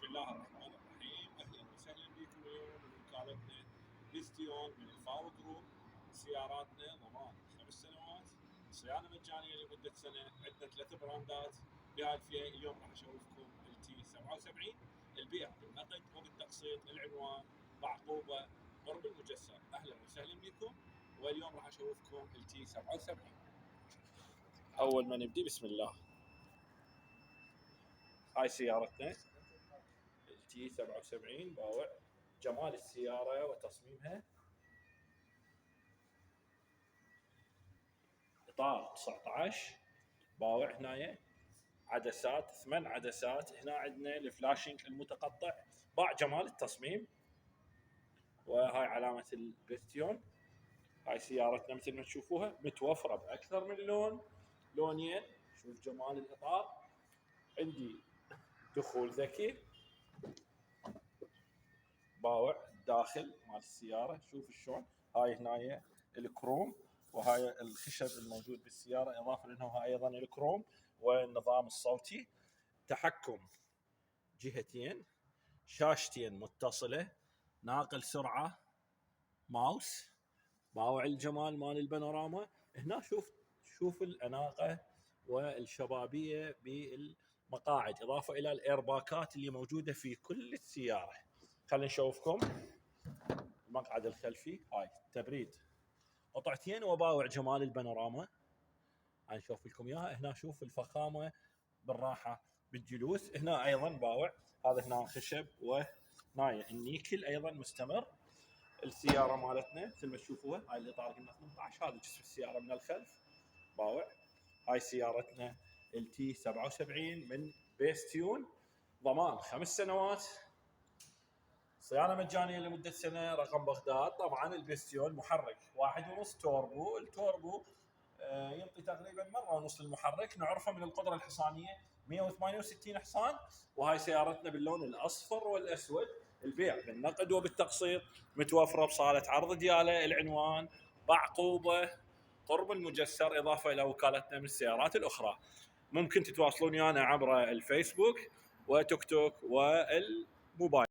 الله الرحمن الرحيم. اهلا وسهلا بكم اليوم من وكالتنا بيستيون من الفاو جروب. سياراتنا ضمان 5 سنوات، صيانه مجانيه لمده سنه. عندنا 3 براندات بهاي الفئه. اليوم راح اشوفكم التي 77 البيع بالنقد وبالتقسيط. العنوان بعقوبه قرب المجسر. اهلا وسهلا بكم، واليوم راح اشوفكم التي 77. اول ما نبدي بسم الله. هاي سيارتنا التي 77 باوع. جمال السيارة وتصميمها، إطار 19 باوع. هنا عدسات 8 عدسات. هنا عندنا الفلاشينج المتقطع. باع جمال التصميم. وهاي علامة البستيون. هاي سيارتنا مثل ما تشوفوها متوفرة بأكثر من لونين. شوف جمال الإطار. عندي دخول ذكي باوع داخل مال السيارة. شوف شلون هاي هنا الكروم، وهاي الخشب الموجود بالسيارة، إضافة لأنه هاي أيضا الكروم. والنظام الصوتي، تحكم جهتين، شاشتين متصلة، ناقل سرعة، ماوس. باوع الجمال مال البانوراما. هنا شوف الأناقة والشبابية بالمقاعد، إضافة إلى الإيرباكات اللي موجودة في كل السيارة. خلينا نشوفكم المقعد الخلفي. هاي تبريد قطعتين. وباوع جمال البانوراما. هاي نشوف لكم اياها. هنا شوف الفخامه بالراحه بالجلوس. هنا ايضا باوع. هذا هنا خشب، وهنا النيكل ايضا مستمر. السياره مالتنا مثل ما تشوفوها، هاي الاطار قلنا 18. هذا جسم السياره من الخلف باوع. هاي سيارتنا التي 77 من بيستيون، ضمان 5 سنوات، صيانه مجانيه لمده سنه. رقم بغداد. طبعا البستيون محرك 1.5 توربو. التوربو ينطي تقريبا 1.5 المحرك. نعرفه من القدره الحصانيه 168 حصان. وهاي سيارتنا باللون الاصفر والاسود. البيع بالنقد وبالتقسيط، متوفره بصاله عرض دياله. العنوان بعقوبه قرب المجسر، اضافه الى وكالتنا من السيارات الاخرى. ممكن تتواصلون ويانا عبر الفيسبوك وتيك توك والموبايل.